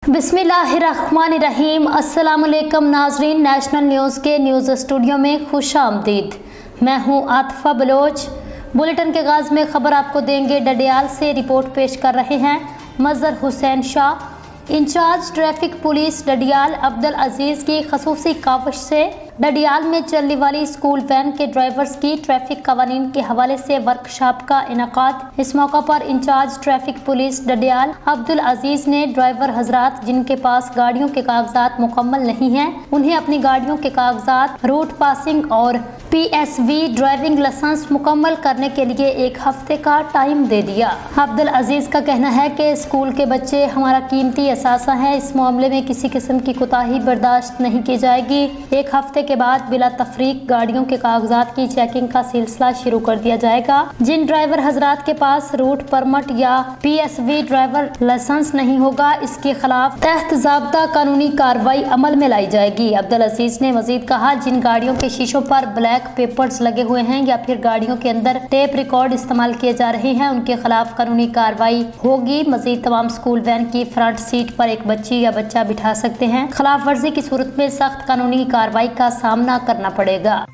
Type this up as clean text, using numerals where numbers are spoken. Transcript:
बिस्मिल्लाहिर्रहमानिर्रहीम। अस्सलाम वालेकुम नाजरीन, नेशनल न्यूज़ के न्यूज़ स्टूडियो में खुश आमदीद। मैं हूँ आतिफा बलोच। बुलेटिन के आगाज़ में खबर आपको देंगे। डडियाल से रिपोर्ट पेश कर रहे हैं Mazhar Hussain Shah. Incharge traffic police Dadyal Abdul Aziz की खसूसी काविश से डडियाल में चलने वाली स्कूल वैन के ड्राइवर्स की ट्रैफिक कवानीन के हवाले से वर्कशॉप का इनेकाद। इस मौका पर incharge traffic police Dadyal Abdul Aziz ने ड्राइवर हजरात जिनके पास गाड़ियों के कागजात मुकम्मल नहीं हैं, उन्हें अपनी गाड़ियों के कागजात, रूट पासिंग और PSV ड्राइविंग लाइसेंस मुकम्मल करने के लिए 1 हफ्ते का टाइम दे दिया। अब्दुल अजीज़ का कहना है कि स्कूल के बच्चे हमारा कीमती असासा है, इस मामले में किसी किस्म की कोताही बर्दाश्त नहीं की जाएगी। 1 हफ्ते के बाद बिला तफरीक गाड़ियों के कागजात की चेकिंग का सिलसिला शुरू कर दिया जाएगा। जिन ड्राइवर हजरात के पास रूट परमिट या PSV ड्राइवर लाइसेंस नहीं होगा, इसके खिलाफ तहत ज़ाब्ता कानूनी कार्रवाई अमल में लाई जाएगी। अब्दुल अजीज़ ने मजीद कहा, जिन गाड़ियों के शीशों पर ब्लैक पेपर्स लगे हुए हैं या फिर गाड़ियों के अंदर टेप रिकॉर्ड इस्तेमाल किए जा रहे हैं, उनके खिलाफ कानूनी कार्रवाई होगी। मजीद तमाम स्कूल वैन की फ्रंट सीट पर एक बच्ची या बच्चा बिठा सकते हैं। खिलाफ वर्जी की सूरत में सख्त कानूनी कार्रवाई का सामना करना पड़ेगा।